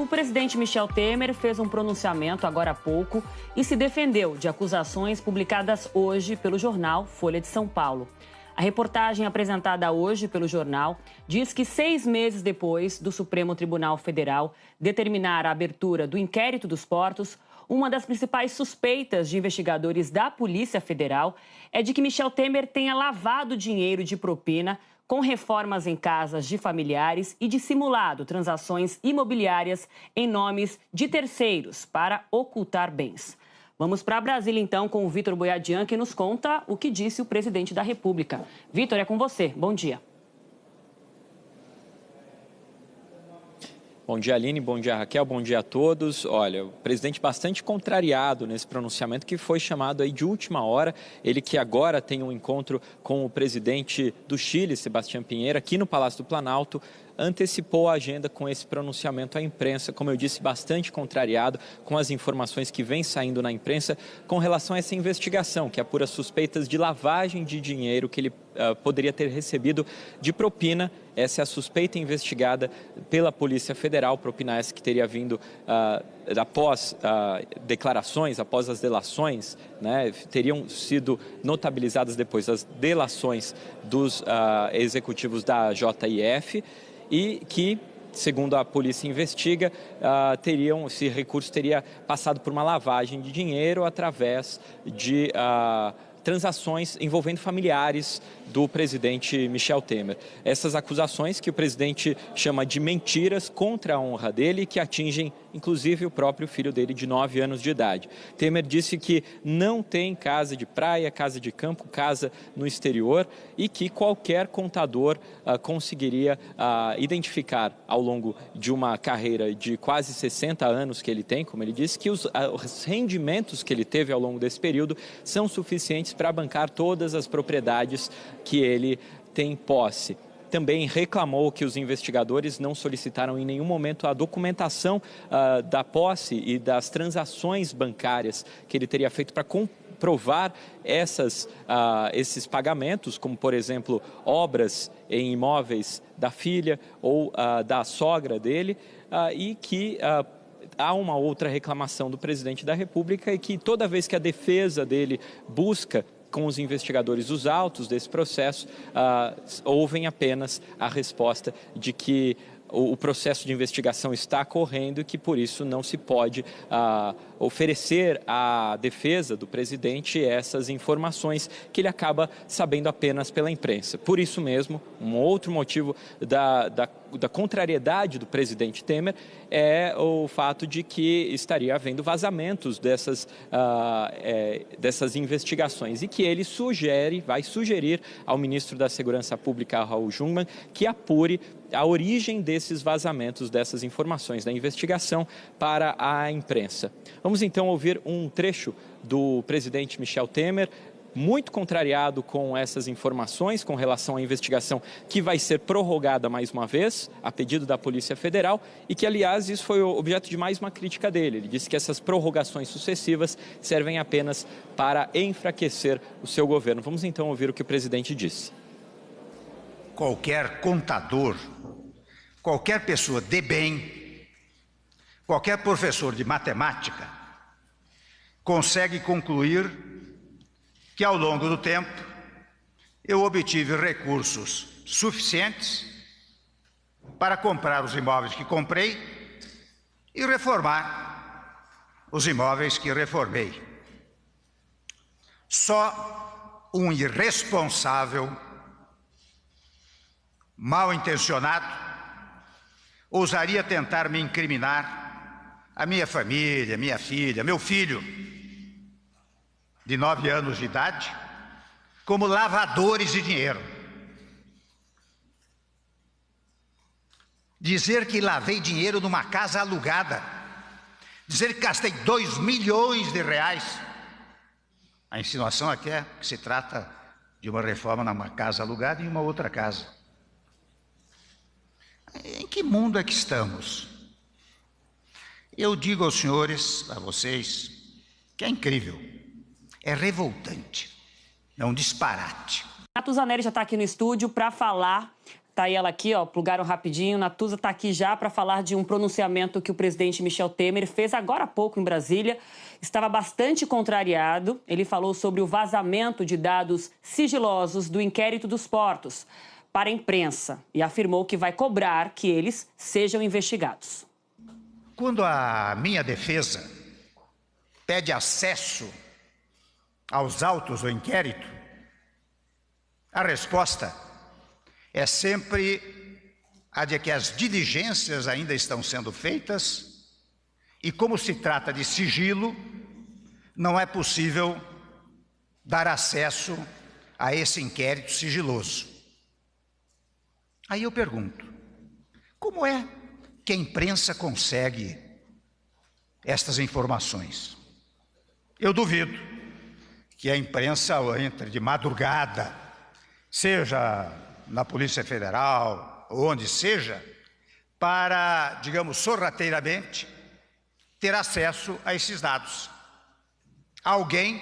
presidente Michel Temer fez um pronunciamento agora há pouco e se defendeu de acusações publicadas hoje pelo jornal Folha de São Paulo. A reportagem apresentada hoje pelo jornal diz que 6 meses depois do Supremo Tribunal Federal determinar a abertura do inquérito dos portos, uma das principais suspeitas de investigadores da Polícia Federal é de que Michel Temer tenha lavado dinheiro de propina com reformas em casas de familiares e dissimulado transações imobiliárias em nomes de terceiros para ocultar bens. Vamos para Brasília, então, com o Vitor Boiadian, que nos conta o que disse o presidente da República. Vitor, é com você. Bom dia. Bom dia, Aline. Bom dia, Raquel. Bom dia a todos. Olha, o presidente bastante contrariado nesse pronunciamento que foi chamado aí de última hora. Ele que agora tem um encontro com o presidente do Chile, Sebastián Piñera, aqui no Palácio do Planalto, antecipou a agenda com esse pronunciamento à imprensa, como eu disse, bastante contrariado com as informações que vêm saindo na imprensa com relação a essa investigação, que apura suspeitas de lavagem de dinheiro que ele poderia ter recebido de propina. Essa é a suspeita investigada pela Polícia Federal, propina essa que teria vindo após declarações, após as delações, né, teriam sido notabilizadas depois as delações dos executivos da JIF e que, segundo a polícia investiga, esse recurso teria passado por uma lavagem de dinheiro através de transações envolvendo familiares do presidente Michel Temer. Essas acusações que o presidente chama de mentiras contra a honra dele, que atingem inclusive o próprio filho dele de 9 anos de idade. Temer disse que não tem casa de praia, casa de campo, casa no exterior e que qualquer contador conseguiria identificar ao longo de uma carreira de quase 60 anos que ele tem, como ele disse, que os rendimentos que ele teve ao longo desse período são suficientes para bancar todas as propriedades que ele tem posse. Também reclamou que os investigadores não solicitaram em nenhum momento a documentação da posse e das transações bancárias que ele teria feito para comprovar esses pagamentos, como, por exemplo, obras em imóveis da filha ou da sogra dele, e que há uma outra reclamação do presidente da República e que toda vez que a defesa dele busca com os investigadores os autos desse processo, ouvem apenas a resposta de que o processo de investigação está correndo e que, por isso, não se pode oferecer à defesa do presidente essas informações que ele acaba sabendo apenas pela imprensa. Por isso mesmo, um outro motivo da contrariedade do presidente Temer é o fato de que estaria havendo vazamentos dessas investigações e que ele vai sugerir ao ministro da Segurança Pública, Raul Jungmann, que apure a origem desses vazamentos, dessas informações da investigação para a imprensa. Vamos então ouvir um trecho do presidente Michel Temer, muito contrariado com essas informações com relação à investigação que vai ser prorrogada mais uma vez, a pedido da Polícia Federal, e que, aliás, isso foi objeto de mais uma crítica dele. Ele disse que essas prorrogações sucessivas servem apenas para enfraquecer o seu governo. Vamos então ouvir o que o presidente disse. Qualquer contador, qualquer pessoa de bem, qualquer professor de matemática consegue concluir que ao longo do tempo eu obtive recursos suficientes para comprar os imóveis que comprei e reformar os imóveis que reformei. Só um irresponsável, mal intencionado, ousaria tentar me incriminar, a minha família, minha filha, meu filho de 9 anos de idade, como lavadores de dinheiro. Dizer que lavei dinheiro numa casa alugada, dizer que gastei 2 milhões de reais. A insinuação aqui é que se trata de uma reforma numa casa alugada e em uma outra casa. Em que mundo é que estamos? Eu digo aos senhores, a vocês, que é incrível, é revoltante, é um disparate. Natuzaneri já está aqui no estúdio para falar Tá aí ela aqui, ó, plugaram rapidinho. Natuza está aqui já para falar de um pronunciamento que o presidente Michel Temer fez agora há pouco em Brasília. Estava bastante contrariado. Ele falou sobre o vazamento de dados sigilosos do inquérito dos portos para a imprensa e afirmou que vai cobrar que eles sejam investigados. Quando a minha defesa pede acesso aos autos do inquérito, a resposta é sempre a de que as diligências ainda estão sendo feitas e, como se trata de sigilo, não é possível dar acesso a esse inquérito sigiloso. Aí eu pergunto, como é que a imprensa consegue estas informações? Eu duvido que a imprensa entre de madrugada, seja na Polícia Federal, onde seja, para, digamos, sorrateiramente, ter acesso a esses dados. Alguém,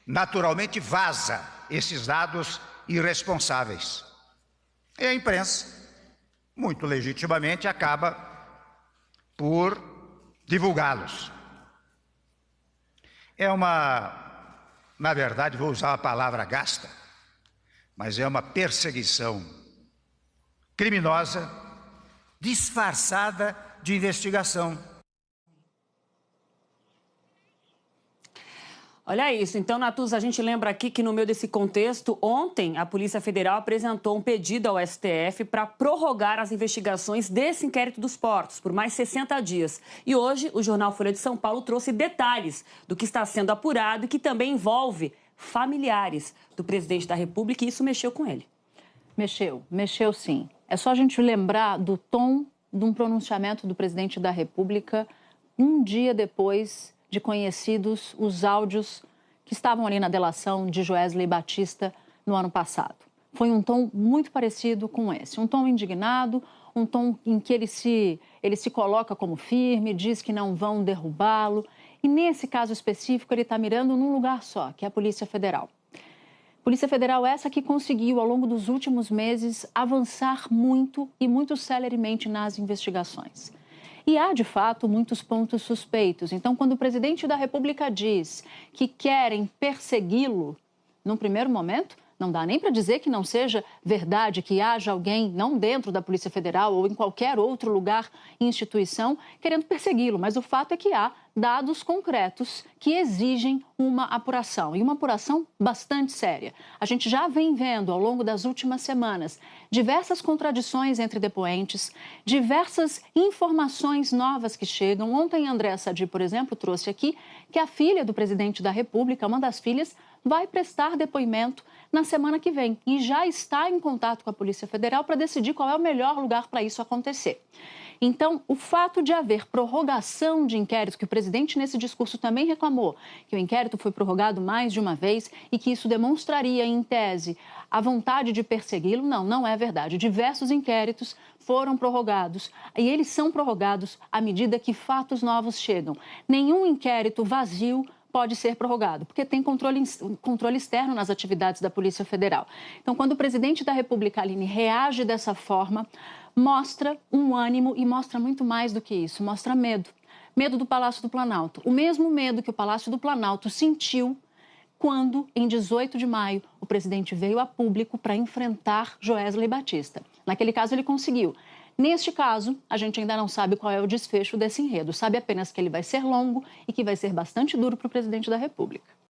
naturalmente, vaza esses dados irresponsáveis. E a imprensa, muito legitimamente, acaba por divulgá-los. É na verdade, vou usar a palavra gasta, mas é uma perseguição criminosa, disfarçada de investigação. Olha isso. Então, Natuza, a gente lembra aqui que no meio desse contexto, ontem a Polícia Federal apresentou um pedido ao STF para prorrogar as investigações desse inquérito dos portos por mais 60 dias. E hoje o jornal Folha de São Paulo trouxe detalhes do que está sendo apurado e que também envolve familiares do presidente da República, e isso mexeu com ele. Mexeu sim. É só a gente lembrar do tom de um pronunciamento do presidente da República um dia depois de conhecidos os áudios que estavam ali na delação de Joesley Batista no ano passado. Foi um tom muito parecido com esse, um tom indignado, um tom em que ele se coloca como firme, diz que não vão derrubá-lo. E nesse caso específico ele está mirando num lugar só, que é a Polícia Federal. Polícia Federal essa que conseguiu, ao longo dos últimos meses, avançar muito e muito celeremente nas investigações. E há, de fato, muitos pontos suspeitos. Então, quando o presidente da República diz que querem persegui-lo, num primeiro momento, não dá nem para dizer que não seja verdade, que haja alguém, não dentro da Polícia Federal ou em qualquer outro lugar e instituição, querendo persegui-lo. Mas o fato é que há dados concretos que exigem uma apuração, e uma apuração bastante séria. A gente já vem vendo, ao longo das últimas semanas, diversas contradições entre depoentes, diversas informações novas que chegam. Ontem, André Sadi, por exemplo, trouxe aqui que a filha do presidente da República, uma das filhas, vai prestar depoimento na semana que vem e já está em contato com a Polícia Federal para decidir qual é o melhor lugar para isso acontecer. Então, o fato de haver prorrogação de inquérito, que o presidente nesse discurso também reclamou, que o inquérito foi prorrogado mais de uma vez e que isso demonstraria, em tese, a vontade de persegui-lo, não é verdade. Diversos inquéritos foram prorrogados e eles são prorrogados à medida que fatos novos chegam. Nenhum inquérito vazio pode ser prorrogado, porque tem controle externo nas atividades da Polícia Federal. Então, quando o presidente da República, Aline, reage dessa forma, mostra um ânimo e mostra muito mais do que isso, mostra medo. Medo do Palácio do Planalto. O mesmo medo que o Palácio do Planalto sentiu quando, em 18 de maio, o presidente veio a público para enfrentar Joesley Batista. Naquele caso, ele conseguiu. Neste caso, a gente ainda não sabe qual é o desfecho desse enredo. Sabe apenas que ele vai ser longo e que vai ser bastante duro para o presidente da República.